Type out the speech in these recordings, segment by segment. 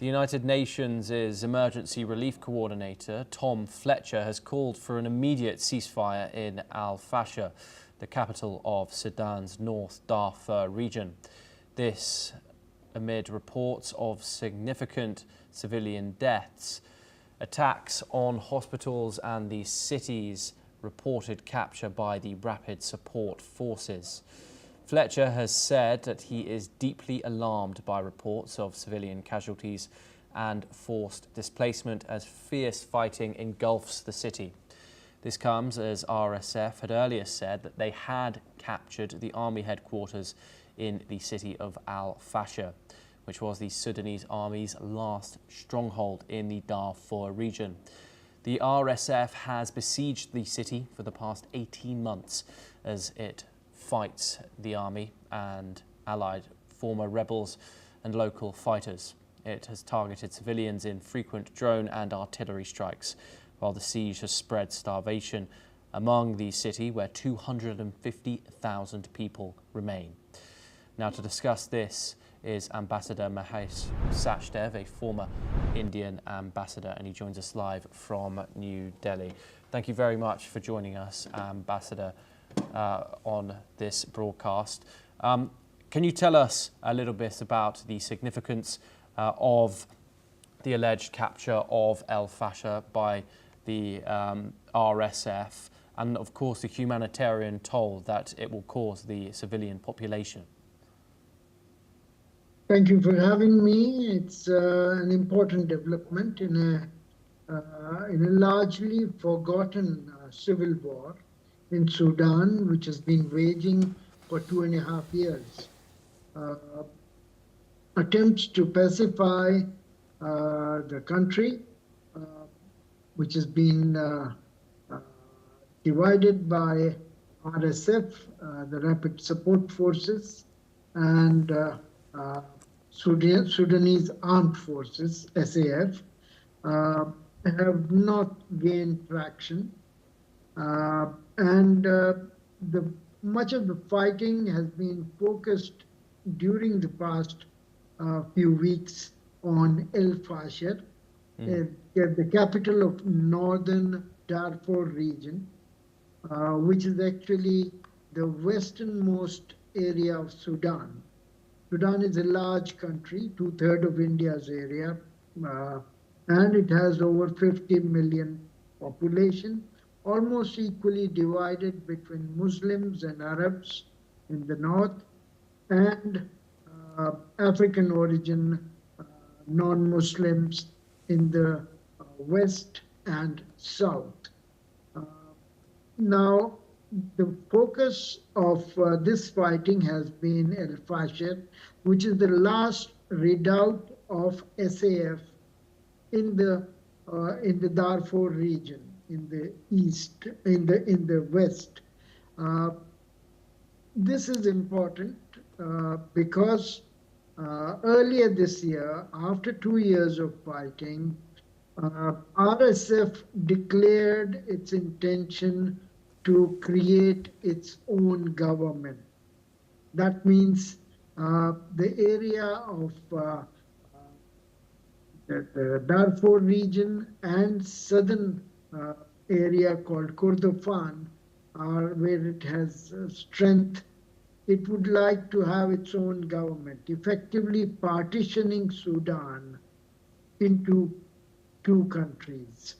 The United Nations' Emergency Relief Coordinator, Tom Fletcher, has called for an immediate ceasefire in Al-Fashir, the capital of Sudan's North Darfur region. This amid reports of significant civilian deaths, attacks on hospitals and the city's reported capture by the Rapid Support Forces. Fletcher has said that he is deeply alarmed by reports of civilian casualties and forced displacement as fierce fighting engulfs the city. This comes as RSF had earlier said that they had captured the army headquarters in the city of Al-Fashir, which was the Sudanese army's last stronghold in the Darfur region. The RSF has besieged the city for the past 18 months as it fights the army and allied former rebels and local fighters. It has targeted civilians in frequent drone and artillery strikes, while the siege has spread starvation among the city where 250,000 people remain. Now, to discuss this is Ambassador Mahesh Sachdev, a former Indian ambassador, and he joins us live from New Delhi. Thank you very much for joining us, Ambassador, on this broadcast. Can you tell us a little bit about the significance of the alleged capture of Al-Fashir by the RSF and, of course, the humanitarian toll that it will cause the civilian population? Thank you for having me. It's an important development in a largely forgotten civil war in Sudan, which has been waging for 2.5 years. Attempts to pacify the country, which has been divided by RSF, the Rapid Support Forces, and Sudanese Armed Forces, SAF, have not gained traction. Much of the fighting has been focused during the past few weeks on Al-Fashir, the capital of northern Darfur region, which is actually the westernmost area of Sudan. Sudan is a large country, 2/3 of India's area, and it has over 50 million population, almost equally divided between Muslims and Arabs in the north and African origin non-Muslims in the west and south. Now, the focus of this fighting has been Al-Fashir, which is the last redoubt of SAF in the Darfur region, in the east, in the west. This is important because earlier this year, after 2 years of fighting, RSF declared its intention to create its own government. That means the area of the Darfur region and southern area called Kordofan are where it has strength. It would like to have its own government, effectively partitioning Sudan into 2 countries.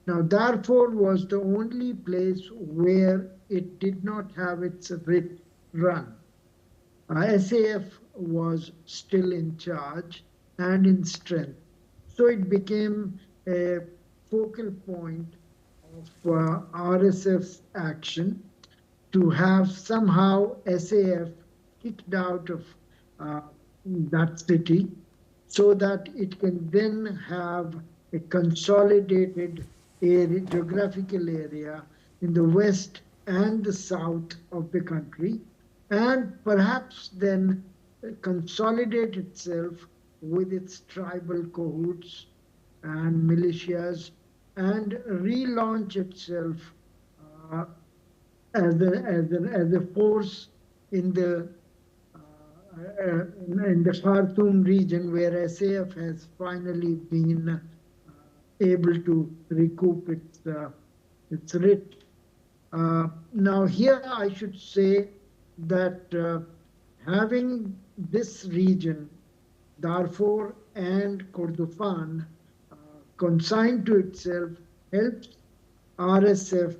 Now, Darfur was the only place where it did not have its writ run. SAF was still in charge and in strength. So it became a focal point of RSF's action to have somehow SAF kicked out of that city so that it can then have a consolidated geographical area in the west and the south of the country, and perhaps then consolidate itself with its tribal cahoots and militias and relaunch itself as a force in the in the Khartoum region, where SAF has finally been able to recoup its writ. Now, here I should say that having this region, Darfur and Kordofan, consigned to itself, helps RSF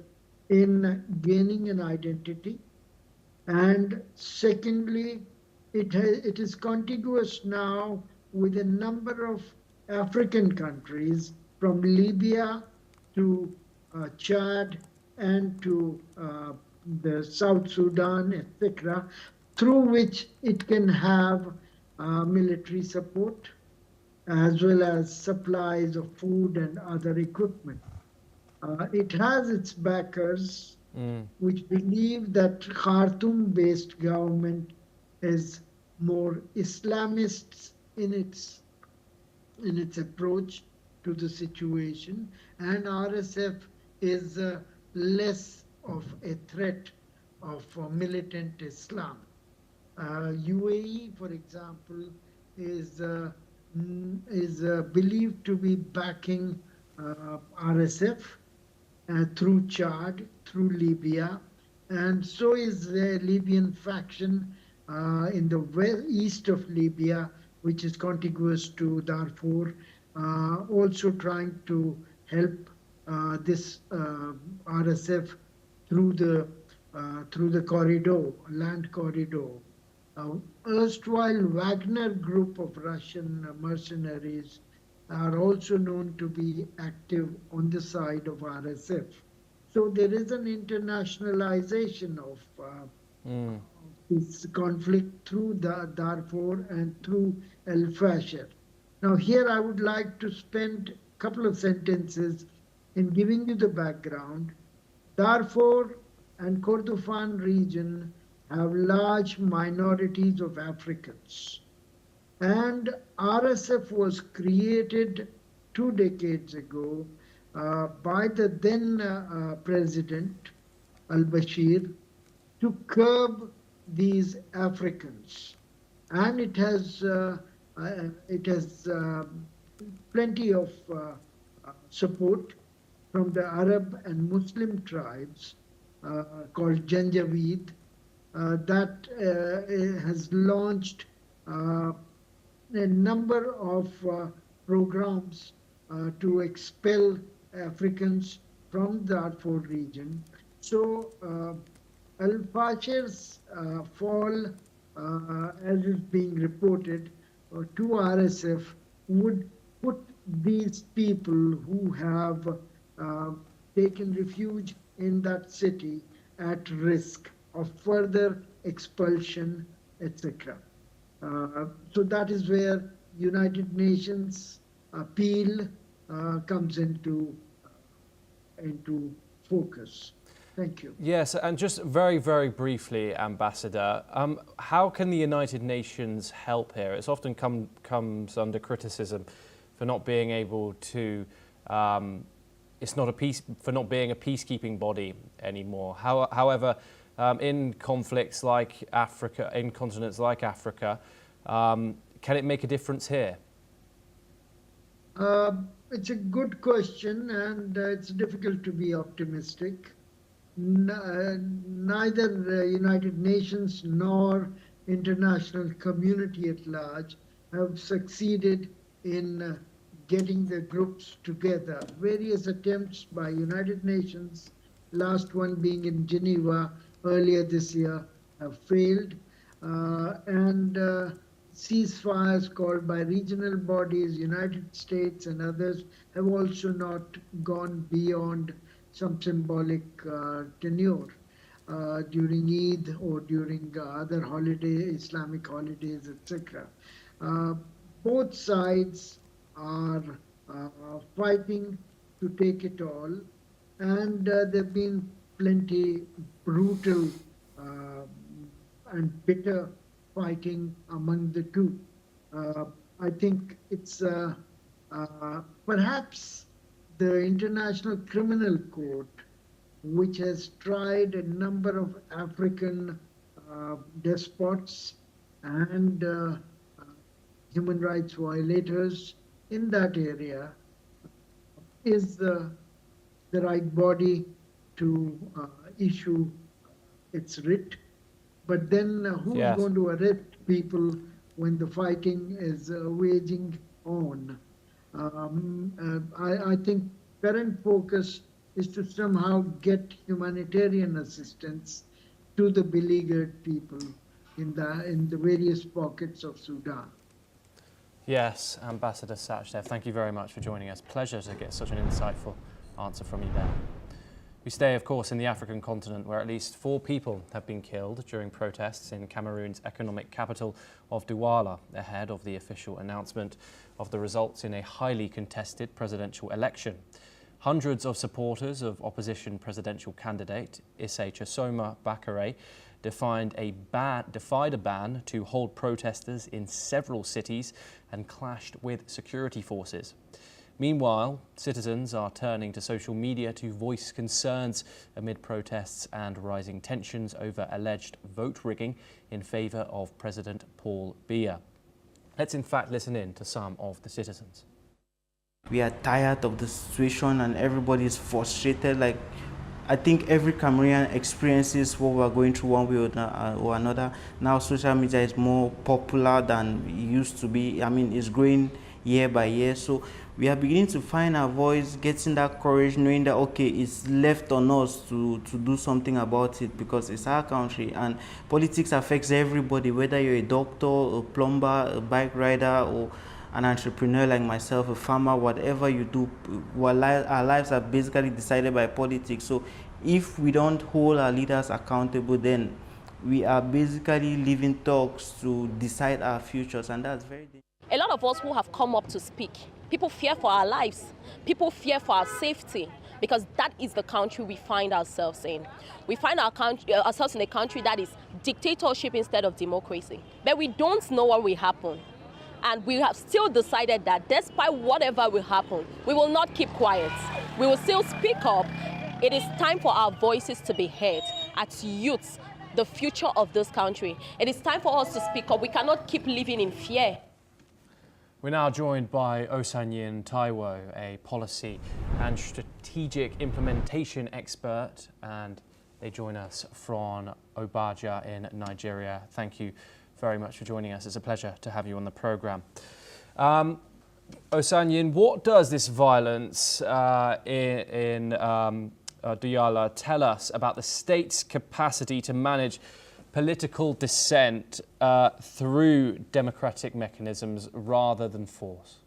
in gaining an identity. And secondly, it is contiguous now with a number of African countries, from Libya to Chad and to the South Sudan, etc., through which it can have military support as well as supplies of food and other equipment. It has its backers, which believe that Khartoum-based government is more Islamist in its approach to the situation, and RSF is less of a threat of militant Islam. UAE, for example, is believed to be backing RSF through Chad, through Libya, and so is the Libyan faction in the east of Libya, which is contiguous to Darfur, also trying to help this RSF through the corridor, land corridor. Erstwhile Wagner group of Russian mercenaries are also known to be active on the side of RSF. So there is an internationalization of this conflict through the Darfur and through Al-Fashir. Now here I would like to spend a couple of sentences in giving you the background. Darfur and Kordofan region have large minorities of Africans. And RSF was created 2 decades ago by the then president, Al-Fashir, to curb these Africans. And it has plenty of support from the Arab and Muslim tribes called Janjaweed that has launched a number of programs to expel Africans from the Darfur region. So Al-Fashir's fall, as is being reported, to RSF would put these people who have taken refuge in that city at risk of further expulsion, etc. So that is where United Nations appeal comes into focus. Thank you. Yes, and just very, very briefly, Ambassador, how can the United Nations help here? It's often comes under criticism for not being able to, for not being a peacekeeping body anymore. However, in conflicts like Africa, in continents like Africa, can it make a difference here? It's a good question, and it's difficult to be optimistic. Neither the United Nations nor international community at large have succeeded in getting the groups together. Various attempts by United Nations, last one being in Geneva earlier this year, have failed. And ceasefires called by regional bodies, United States and others, have also not gone beyond some symbolic tenure during Eid or during other Islamic holidays, etc. Both sides are fighting to take it all, and there have been plenty brutal and bitter fighting among the two. I think it's perhaps the International Criminal Court, which has tried a number of African despots and human rights violators in that area is the right body to issue its writ. But then who's Yes. going to arrest people when the fighting is waging on? I think current focus is to somehow get humanitarian assistance to the beleaguered people in the various pockets of Sudan. Yes, Ambassador Sachdev, thank you very much for joining us. Pleasure to get such an insightful answer from you there. We stay, of course, in the African continent, where at least 4 people have been killed during protests in Cameroon's economic capital of Douala, ahead of the official announcement of the results in a highly contested presidential election. Hundreds of supporters of opposition presidential candidate Issei Chesoma Bakare defied a ban to hold protesters in several cities and clashed with security forces. Meanwhile, citizens are turning to social media to voice concerns amid protests and rising tensions over alleged vote rigging in favour of President Paul Biya. Let's in fact listen in to some of the citizens. We are tired of the situation and everybody is frustrated. Like, I think every Cameroonian experiences what we're going through one way or another. Now social media is more popular than it used to be. I mean, it's growing year by year. So we are beginning to find our voice, getting that courage, knowing that, okay, it's left on us to do something about it because it's our country and politics affects everybody, whether you're a doctor, a plumber, a bike rider, or an entrepreneur like myself, a farmer, whatever you do, our lives are basically decided by politics. So if we don't hold our leaders accountable, then we are basically leaving talks to decide our futures, and that's very dangerous. A lot of us who have come up to speak, people fear for our lives, people fear for our safety, because that is the country we find ourselves in. We find ourselves in a country that is dictatorship instead of democracy. But we don't know what will happen. And we have still decided that despite whatever will happen, we will not keep quiet. We will still speak up. It is time for our voices to be heard as youths, the future of this country. It is time for us to speak up. We cannot keep living in fear. We're now joined by Osanyin Taiwo, a policy and strategic implementation expert, and they join us from Obaja in Nigeria. Thank you very much for joining us. It's a pleasure to have you on the programme. Osanyin, what does this violence in Douala tell us about the state's capacity to manage political dissent through democratic mechanisms rather than force?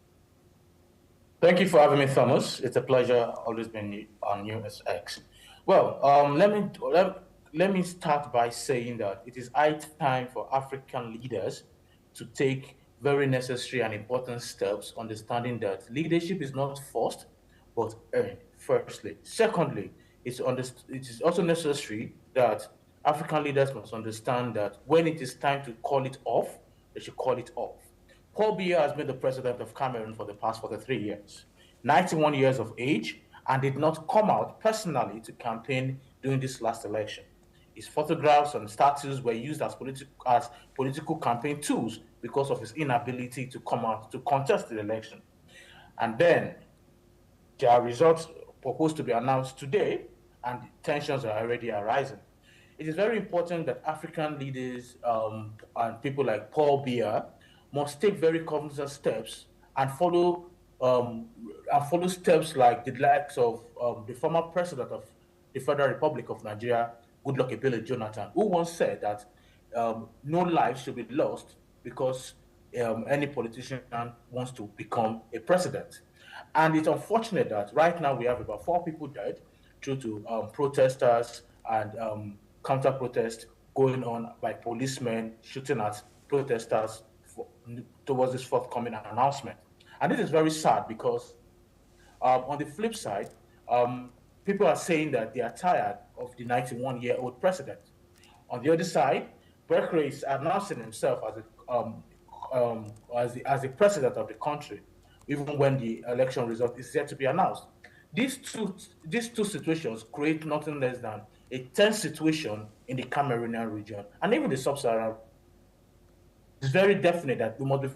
Thank you for having me, Thomas. It's a pleasure always being on NewsX. Well, let me start by saying that it is high time for African leaders to take very necessary and important steps, understanding that leadership is not forced, but earned, firstly. Secondly, it is also necessary that African leaders must understand that when it is time to call it off, they should call it off. Paul Biya has been the president of Cameroon for the past 43 years, 91 years of age, and did not come out personally to campaign during this last election. His photographs and statues were used as political campaign tools because of his inability to come out to contest the election. And then there are results proposed to be announced today, and tensions are already arising. It is very important that African leaders and people like Paul Biya must take very cognizant steps and follow steps like the likes of the former president of the Federal Republic of Nigeria, Goodluck Ebele Jonathan, who once said that no life should be lost because any politician wants to become a president. And it's unfortunate that right now we have about 4 people dead due to protesters and counter-protest going on by policemen shooting at protesters towards this forthcoming announcement. And this is very sad because on the flip side, people are saying that they are tired of the 91-year-old president. On the other side, Berkeley is announcing himself as the president of the country, even when the election result is yet to be announced. These two situations create nothing less than a tense situation in the Cameroonian region and even the sub-Saharan very definite that we must be,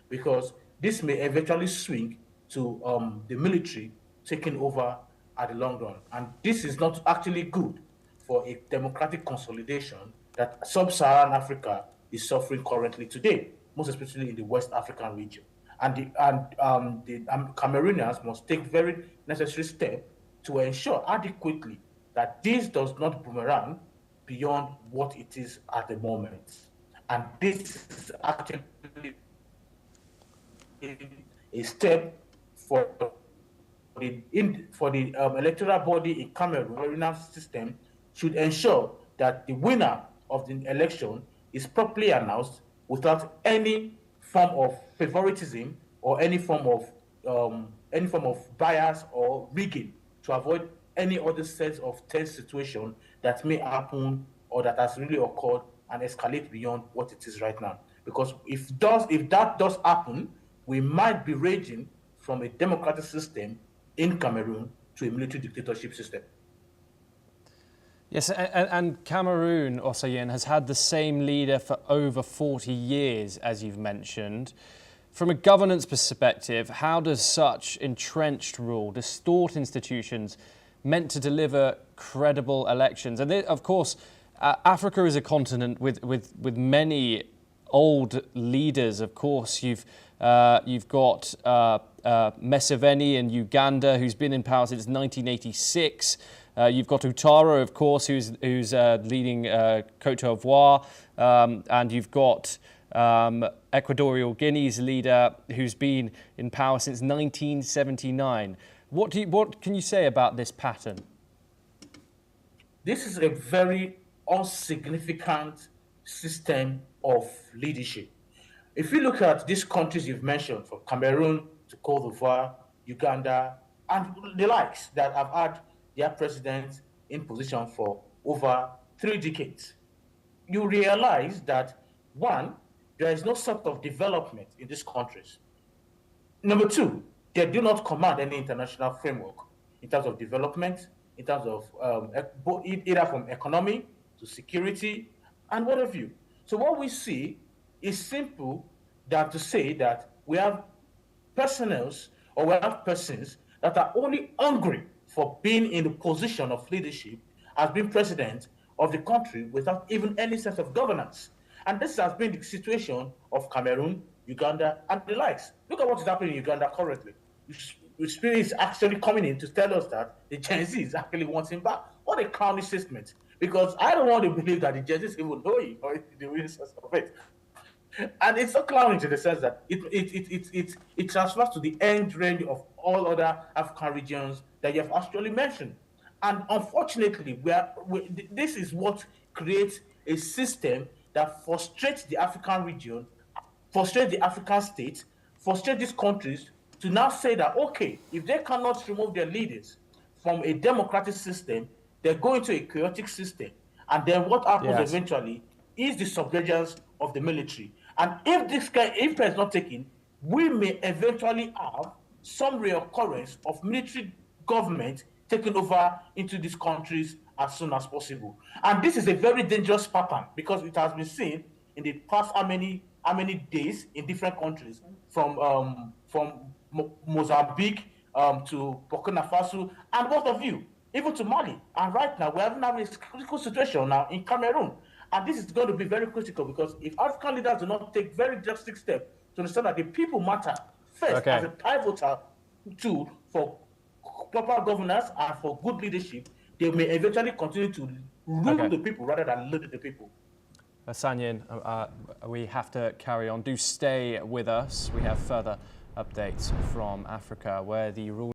because this may eventually swing to the military taking over at the long run. And this is not actually good for a democratic consolidation that sub-Saharan Africa is suffering currently today, most especially in the West African region. And the Cameroonians must take very necessary steps to ensure adequately that this does not boomerang beyond what it is at the moment. And this is actually a step for the electoral body in Cameroon system should ensure that the winner of the election is properly announced without any form of favoritism or any form of bias or rigging, to avoid any other sense of tense situation that may happen or that has really occurred and escalate beyond what it is right now. Because if that does happen, we might be raging from a democratic system in Cameroon to a military dictatorship system. Yes, and Cameroon, Osayin, has had the same leader for over 40 years, as you've mentioned. From a governance perspective, how does such entrenched rule distort institutions meant to deliver credible elections? And of course, Africa is a continent with many old leaders. Of course, you've got Museveni in Uganda, who's been in power since 1986. You've got Ouattara, of course, who's leading Côte d'Ivoire, and you've got Equatorial Guinea's leader, who's been in power since 1979. What can you say about this pattern? This is a very insignificant system of leadership. If you look at these countries you've mentioned, from Cameroon to Côte d'Ivoire, Uganda, and the likes, that have had their presidents in position for over 3 decades, you realize that, one, there is no sort of development in these countries. Number 2, they do not command any international framework in terms of development, in terms of either from economy to security and what have you. So what we see is simple than to say that we have persons that are only hungry for being in the position of leadership as being president of the country without even any sense of governance. And this has been the situation of Cameroon, Uganda, and the likes. Look at what is happening in Uganda currently. Spirit is actually coming in to tell us that the Gen Z is actually wanting back. What a clownish statement. Because I don't want to believe that the Gen Z even know it or the real sense of it. And it's so clownish in the sense that it transfers to the end range of all other African regions that you have actually mentioned. And unfortunately, this is what creates a system that frustrates the African region, frustrates the African states, frustrates these countries to now say that, okay, if they cannot remove their leaders from a democratic system, they go into a chaotic system. And then what happens eventually is the submergence of the military. And if it's not taken, we may eventually have some reoccurrence of military government taking over into these countries as soon as possible. And this is a very dangerous pattern because it has been seen in the past how many days in different countries, from Mozambique to Burkina Faso, and what have you, even to Mali. And right now, we're having a critical situation now in Cameroon. And this is going to be very critical because if African leaders do not take very drastic steps to understand that the people matter first as a pivotal tool for proper governance and for good leadership, they may eventually continue to rule the people rather than lead the people. Sanyin, we have to carry on. Do stay with us. We have further updates from Africa, where the rule